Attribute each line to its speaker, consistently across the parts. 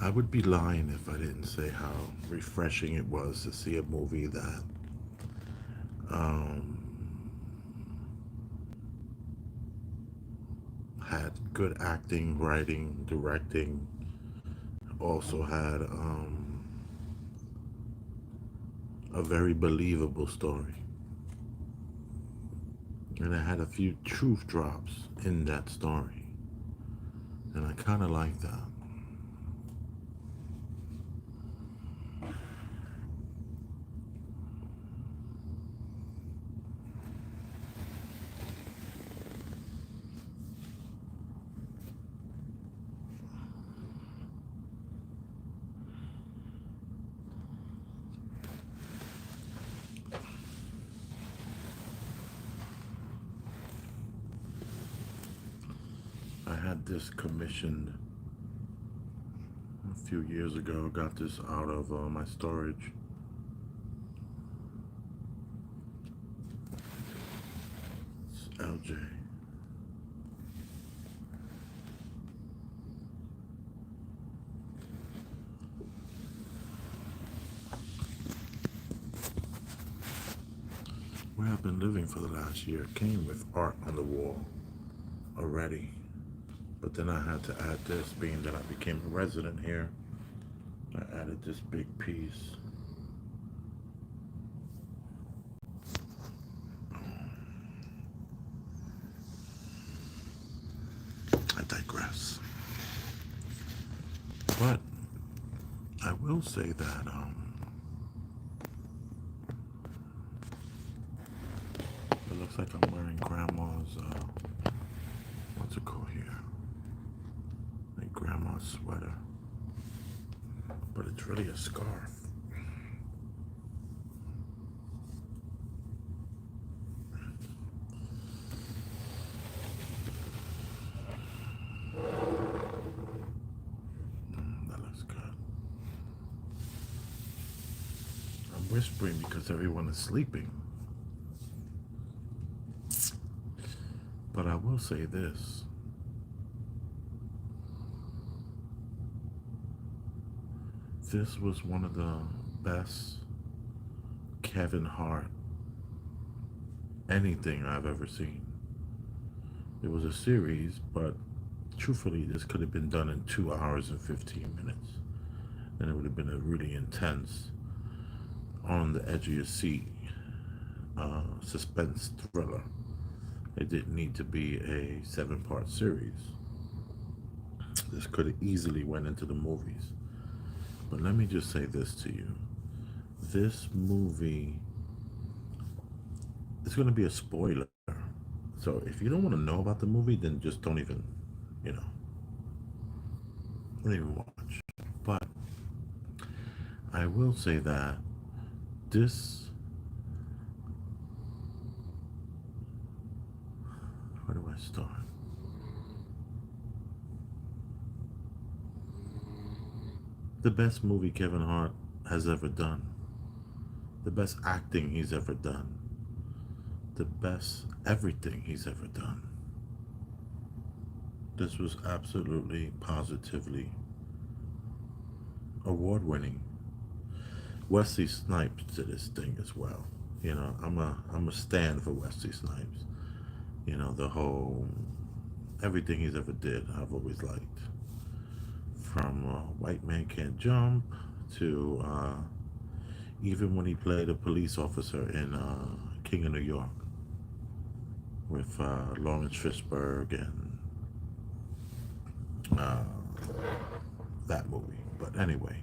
Speaker 1: I would be lying if I didn't say how refreshing it was to see a movie that um, had good acting, writing, directing, also had a very believable story. And it had a few truth drops in that story. And I kind of like that. I had this commissioned a few years ago. Got this out of my storage. It's LJ. Where I've been living for the last year came with art on the wall already. But then I had to add this, being that I became a resident here. I added this big piece. I digress. But I will say that it looks like I'm wearing grandma's, what's it called here? Like grandma's sweater. But it's really a scarf. That looks good. I'm whispering because everyone is sleeping. But I will say this. This was one of the best Kevin Hart anything I've ever seen. It was a series, but truthfully, this could have been done in 2 hours and 15 minutes. And it would have been a really intense, on the edge of your seat suspense thriller. It didn't need to be a 7-part series. This could have easily went into the movies. But let me just say this to you. This movie is going to be a spoiler. So if you don't want to know about the movie, then just don't even, you know, don't even watch. But I will say that this, where do I start? The best movie Kevin Hart has ever done. The best acting he's ever done. The best everything he's ever done. This was absolutely, positively award winning. Wesley Snipes did his thing as well. I'm a stand for Wesley Snipes. The whole everything he's ever did, I've always liked. From White Man Can't Jump to even when he played a police officer in King of New York with Lawrence Fishburne and uh, that movie. But anyway,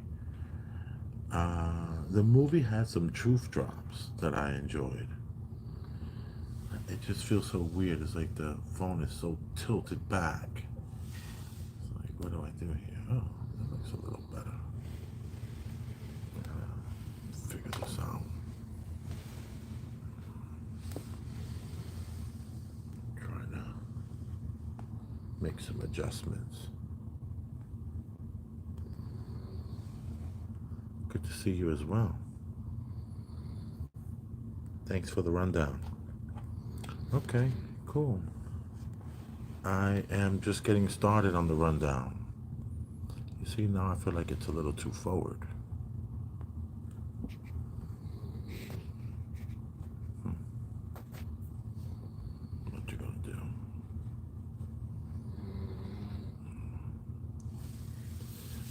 Speaker 1: the movie had some truth drops that I enjoyed. It just feels so weird. It's like the phone is so tilted back. It's like, what do I do here? Oh, that looks a little better. Figure this out. Try to make some adjustments. Good to see you as well. Thanks for the rundown. Okay, cool. I am just getting started on the rundown. You see, now I feel like it's a little too forward. Hmm, what you gonna do?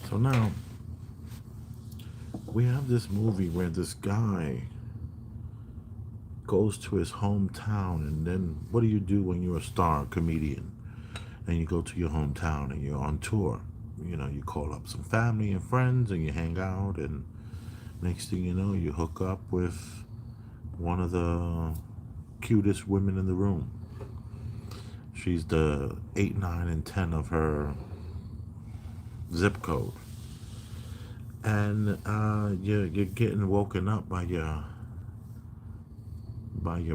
Speaker 1: So now we have this movie where this guy goes to his hometown, and then what do you do when you're a star comedian and you go to your hometown and you're on tour? You know, you call up some family and friends and you hang out, and next thing you know, you hook up with one of the cutest women in the room. She's the 8, 9, and 10 of her zip code. And you're getting woken up by your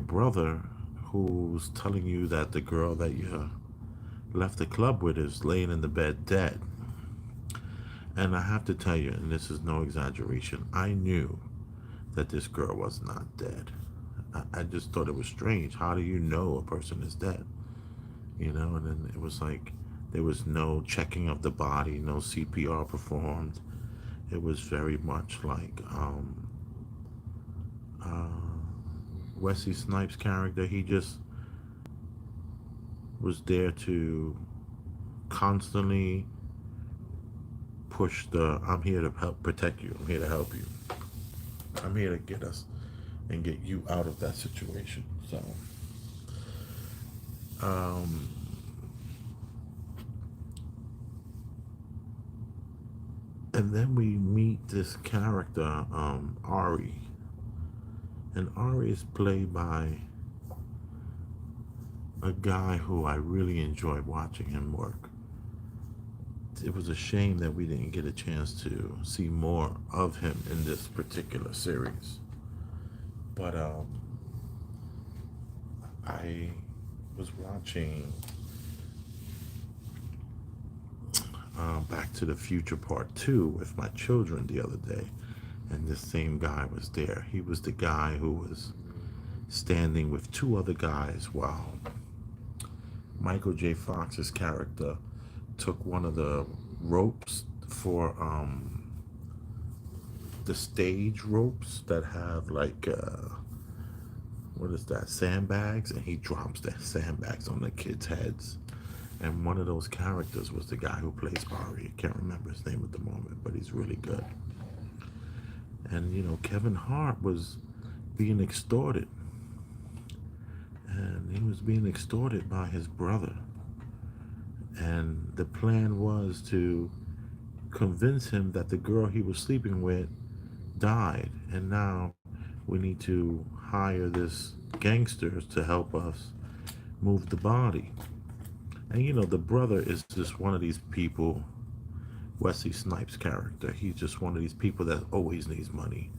Speaker 1: brother, who's telling you that the girl that you left the club with is laying in the bed dead. And I have to tell you, and this is no exaggeration, I knew that this girl was not dead. I just thought it was strange. How do you know a person is dead? You know, and then it was like there was no checking of the body, no CPR performed. It was very much like uh, Wesley Snipes' character. He just was there to constantly push the I'm here to help protect you. I'm here to help you. I'm here to get us and get you out of that situation. So, um, and then we meet this character, Ari, and Ari is played by a guy who I really enjoyed watching him work. It was a shame that we didn't get a chance to see more of him in this particular series. But I was watching Back to the Future Part 2 with my children the other day, and this same guy was there. He was the guy who was standing with two other guys while Michael J. Fox's character took one of the ropes for the stage ropes that have like what is that, sandbags, and he drops the sandbags on the kids' heads. And one of those characters was the guy who plays Ari. I can't remember his name at the moment, but he's really good. And you know, Kevin Hart was being extorted, and he was being extorted by his brother. And the plan was to convince him that the girl he was sleeping with died, and now we need to hire this gangsters to help us move the body. And you know, the brother is just one of these people. Wesley Snipes' character, he's just one of these people that always needs money.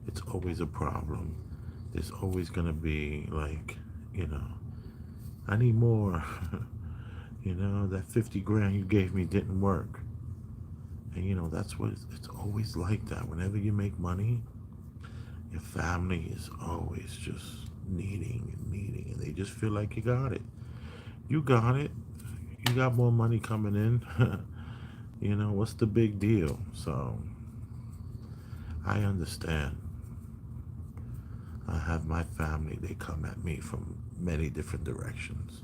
Speaker 1: It's always a problem. There's always gonna be like, you know, I need more. You know, that 50 grand you gave me didn't work. And you know, that's what it's always like that. Whenever you make money, your family is always just needing and needing, and they just feel like you got it. You got it. You got more money coming in. You know, what's the big deal? So I understand. I have my family, they come at me from many different directions,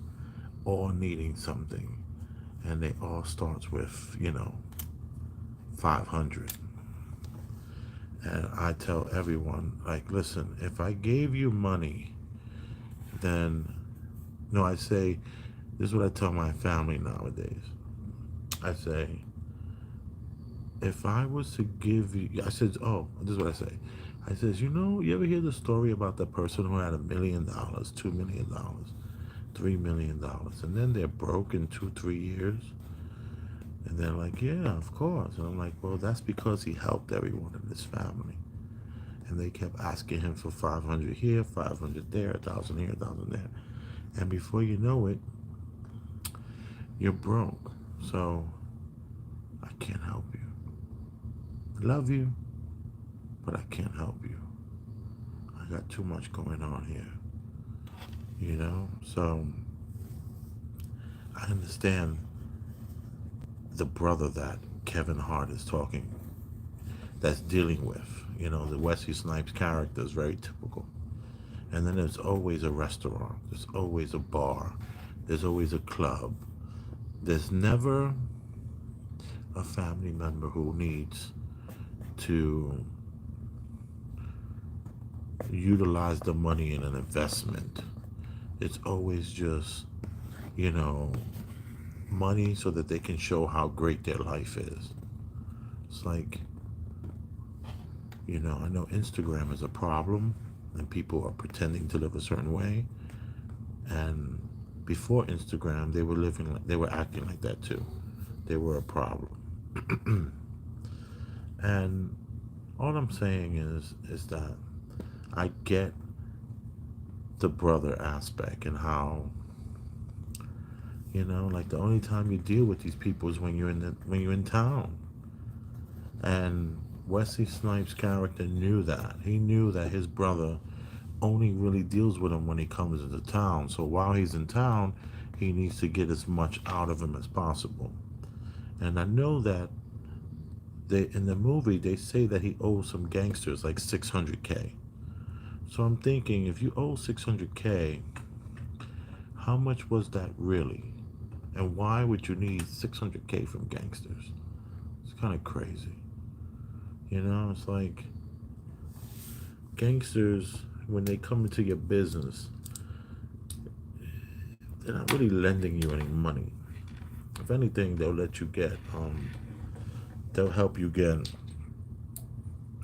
Speaker 1: all needing something. And they all starts with, you know, 500. And I tell everyone, like, listen, if I gave you money, then, no, I say, this is what I tell my family nowadays. I say, if I was to give you, I said, oh, this is what I say. I says, you know, you ever hear the story about the person who had $1 million, $2 million, $3 million, and then they're broke in 2, 3 years? And they're like, yeah, of course. And I'm like, well, that's because he helped everyone in his family. And they kept asking him for 500 here, 500 there, 1,000 here, 1,000 there. And before you know it, you're broke. So I can't help you. I love you, but I can't help you. I got too much going on here, you know? So I understand the brother that Kevin Hart is talking, that's dealing with. You know, the Wesley Snipes character is very typical. And then there's always a restaurant, there's always a bar, there's always a club. There's never a family member who needs to utilize the money in an investment. It's always just, you know, money so that they can show how great their life is. It's like, I know Instagram is a problem and people are pretending to live a certain way. And before Instagram, they were living like, they were acting like that too. They were a problem. And all I'm saying is that I get the brother aspect and how, like the only time you deal with these people is when you're in town. And Wesley Snipes' character knew that. He knew that his brother only really deals with him when he comes into town. So while he's in town, he needs to get as much out of him as possible. And I know that in the movie they say that he owes some gangsters like 600K. So I'm thinking, if you owe 600K, how much was that really? And why would you need 600K from gangsters? It's kind of crazy. It's like gangsters, when they come into your business, they're not really lending you any money. If anything, they'll help you get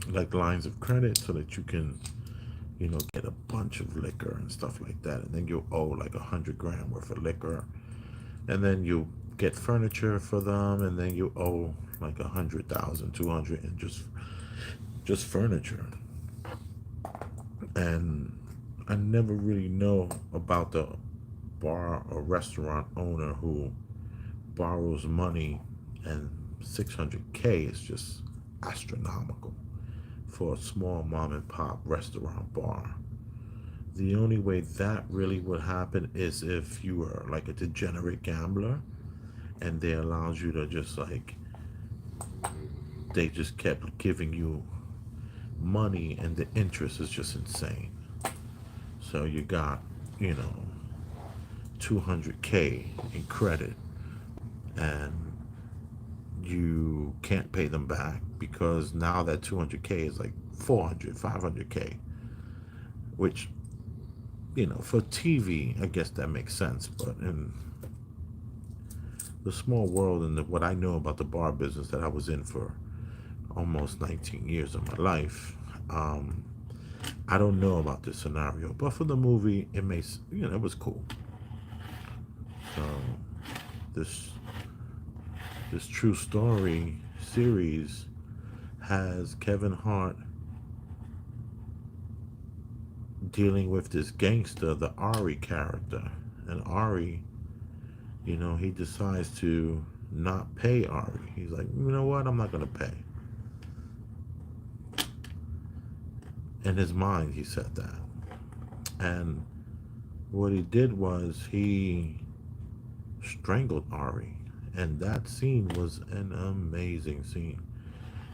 Speaker 1: like lines of credit so that you can, get a bunch of liquor and stuff like that. And then you'll owe like 100 grand worth of liquor. And then you get furniture for them, and then you owe like 100,000, 200, and just furniture. And I never really know about the bar or restaurant owner who borrows money, and 600K is just astronomical for a small mom and pop restaurant bar. The only way that really would happen is if you were like a degenerate gambler and they allowed you to just like, they just kept giving you money and the interest is just insane. So you got, you know, 200K in credit and you can't pay them back because now that 200K is like 400, 500K, which, for TV, I guess that makes sense. But in the small world and what I know about the bar business that I was in for almost 19 years of my life, I don't know about this scenario. But for the movie, it was cool. So this this true story series has Kevin Hart dealing with this gangster, the Ari character. And Ari, he decides to not pay Ari. He's like, you know what? I'm not going to pay. In his mind, he said that. And what he did was he strangled Ari. And that scene was an amazing scene.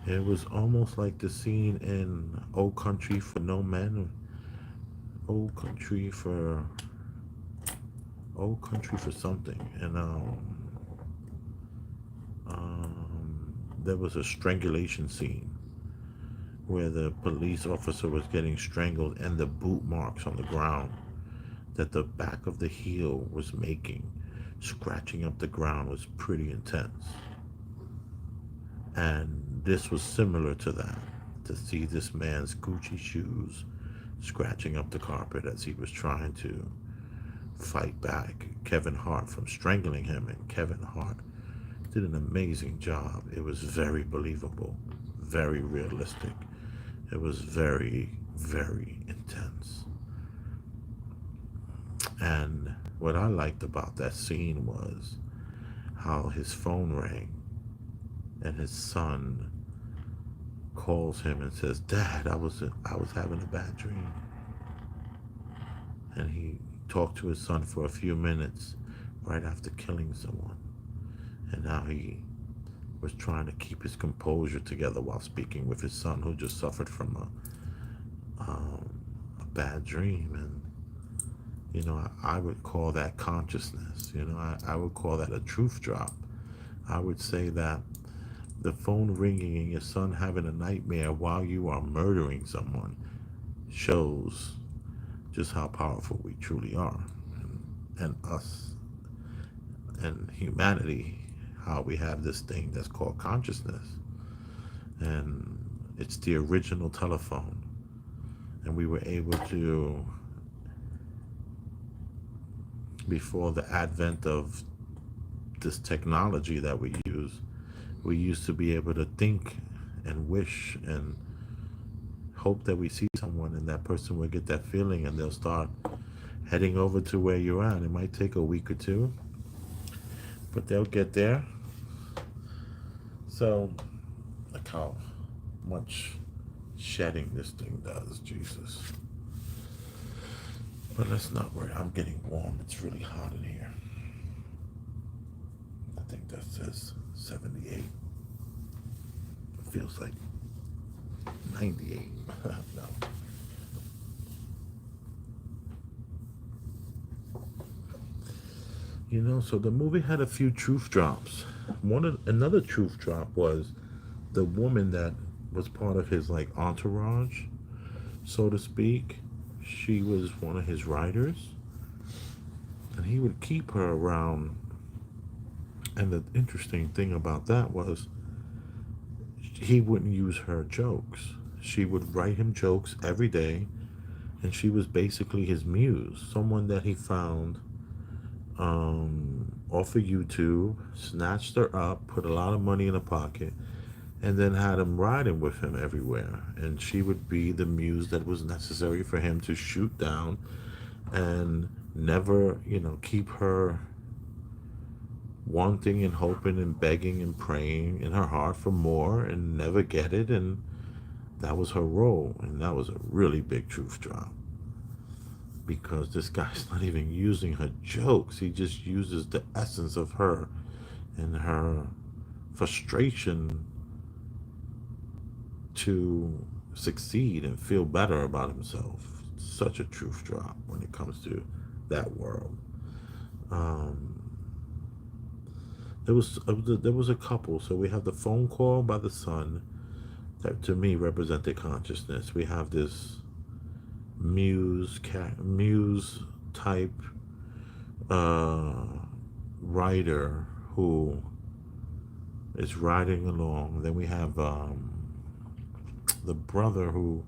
Speaker 1: It was almost like the scene in Old Country for No Men. Old Country for something. And there was a strangulation scene where the police officer was getting strangled and the boot marks on the ground that the back of the heel was making, scratching up the ground, was pretty intense. And this was similar to that, to see this man's Gucci shoes scratching up the carpet as he was trying to fight back Kevin Hart from strangling him. And Kevin Hart did an amazing job. It was very believable, very realistic. It was very, very intense. And what I liked about that scene was how his phone rang and his son calls him and says, "Dad, I was having a bad dream." And he talked to his son for a few minutes right after killing someone. And now he was trying to keep his composure together while speaking with his son, who just suffered from a bad dream. And I would call that consciousness. I would call that a truth drop. I would say that the phone ringing and your son having a nightmare while you are murdering someone shows just how powerful we truly are, and us and humanity, how we have this thing that's called consciousness. And it's the original telephone. And we were able to, before the advent of this technology that we used to be able to think and wish and hope that we see someone and that person will get that feeling and they'll start heading over to where you're at. It might take a week or two, but they'll get there. So, look how much shedding this thing does, Jesus. But let's not worry. I'm getting warm. It's really hot in here. I think that says 78. It feels like 98. No. So the movie had a few truth drops. Another truth drop was the woman that was part of his like entourage, so to speak. She was one of his writers, and he would keep her around. And the interesting thing about that was he wouldn't use her jokes. She would write him jokes every day, and she was basically his muse, someone that he found off of YouTube, snatched her up, put a lot of money in her pocket, and then had him riding with him everywhere. And she would be the muse that was necessary for him to shoot down and never, keep her wanting and hoping and begging and praying in her heart for more and never get it. And that was her role. And that was a really big truth drop. Because this guy's not even using her jokes. He just uses the essence of her and her frustration to succeed and feel better about himself. Such a truth drop when it comes to that world. Um, there was a couple. So we have the phone call by the son that to me represented consciousness. We have this muse type writer who is riding along. Then we have the brother who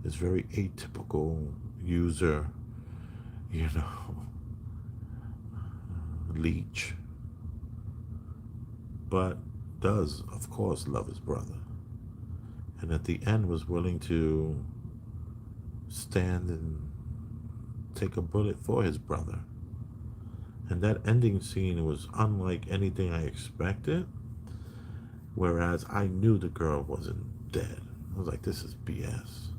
Speaker 1: is very atypical user, you know, leech, but does of course love his brother, and at the end was willing to stand and take a bullet for his brother. And that ending scene was unlike anything I expected, whereas I knew the girl wasn't dead. I was like, this is BS.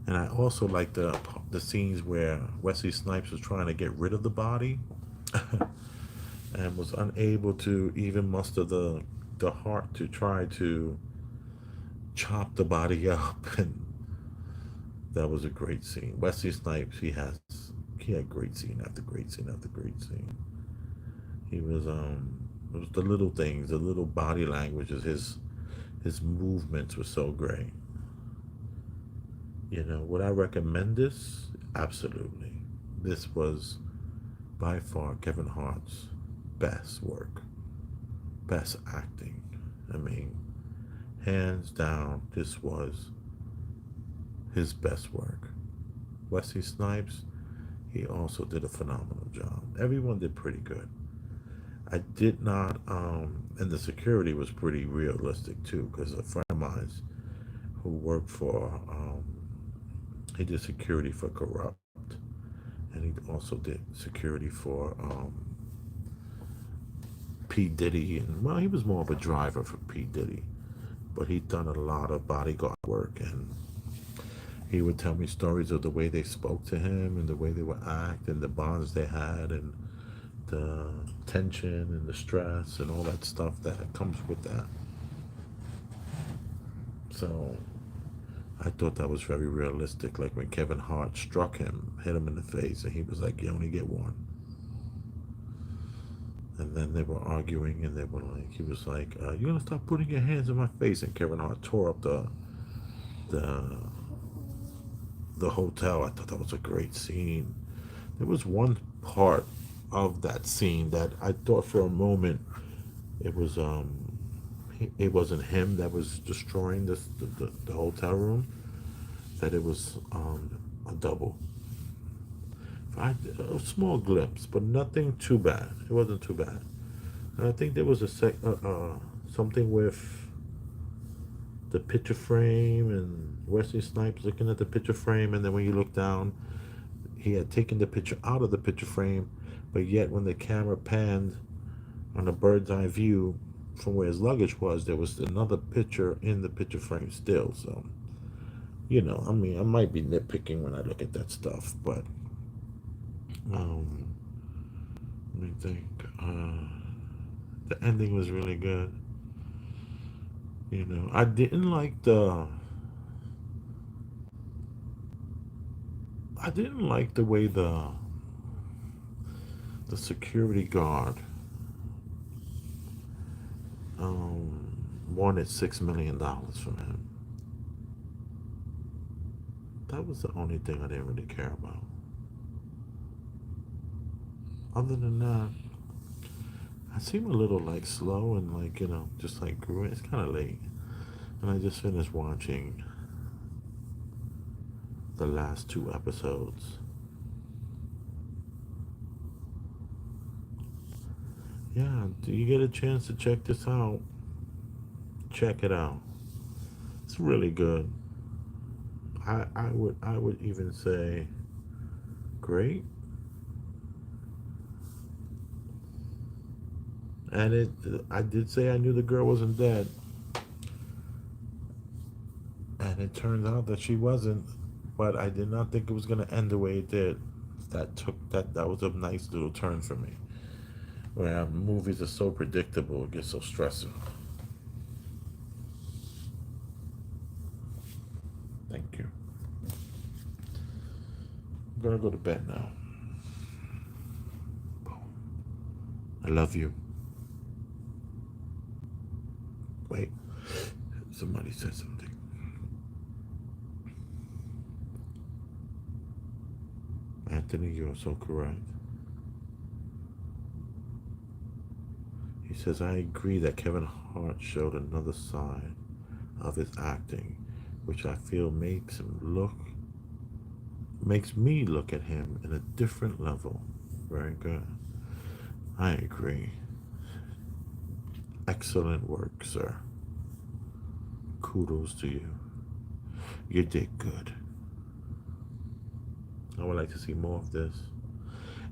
Speaker 1: And I also like the scenes where Wesley Snipes was trying to get rid of the body and was unable to even muster the heart to try to chop the body up. And that was a great scene. Wesley Snipes, he had great scene after great scene after great scene. He was it was the little things, the little body languages, his movements were so great. Would I recommend this? Absolutely. This was by far Kevin Hart's best work, best acting. I mean, hands down, this was his best work. Wesley Snipes, he also did a phenomenal job. Everyone did pretty good. I did not, and the security was pretty realistic too, because a friend of mine who worked for, he did security for Corrupt, and he also did security for P. Diddy, and well, he was more of a driver for P. Diddy, but he'd done a lot of bodyguard work, and he would tell me stories of the way they spoke to him and the way they would act and the bonds they had, and the tension and the stress and all that stuff that comes with that. So I thought that was very realistic. Like when Kevin Hart struck him, hit him in the face, and he was like, "You only get one." And then they were arguing, and they were like, he was like, "You gonna stop putting your hands in my face?" And Kevin Hart tore up the the hotel. I thought that was a great scene. There was one part of that scene that I thought for a moment it was it wasn't him that was destroying the hotel room. That it was a double. A small glimpse, but nothing too bad. It wasn't too bad. And I think there was something with the picture frame and Wesley Snipes looking at the picture frame, and then when you look down, he had taken the picture out of the picture frame, but yet when the camera panned on a bird's eye view from where his luggage was, there was another picture in the picture frame still. So, I mean, I might be nitpicking when I look at that stuff, but um, let me think. The ending was really good. I didn't like the way the security guard wanted $6 million from him. That was the only thing I didn't really care about. Other than that, I seem a little like slow and like just like growing. It's kind of late, and I just finished watching the last two episodes. Yeah, do you get a chance to check this out? Check it out. It's really good. I would even say great. And I did say I knew the girl wasn't dead, and it turns out that she wasn't. But I did not think it was gonna end the way it did. That was a nice little turn for me. Where movies are so predictable, it gets so stressing. Thank you. I'm gonna go to bed now. I love you. Wait, somebody said something. Anthony, you're so correct. He says, I agree that Kevin Hart showed another side of his acting, which I feel makes me look at him in a different level. Very good. I agree. Excellent work, sir. Kudos to you. You did good. I would like to see more of this.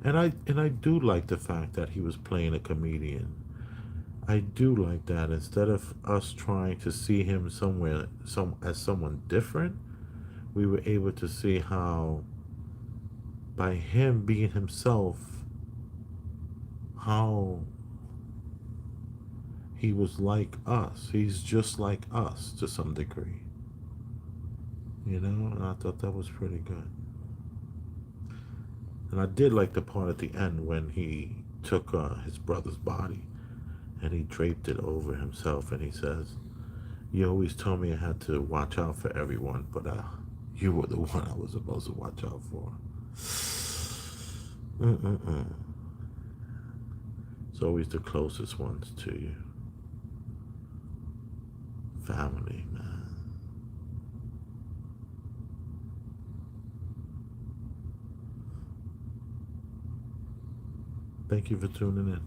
Speaker 1: And I do like the fact that he was playing a comedian. I do like that. Instead of us trying to see him as someone different, we were able to see how by him being himself, how he was like us. He's just like us to some degree. And I thought that was pretty good. And I did like the part at the end when he took his brother's body and he draped it over himself, and he says, "You always told me I had to watch out for everyone, but you were the one I was supposed to watch out for." Mm-mm-mm. It's always the closest ones to you. Family, man. Thank you for tuning in.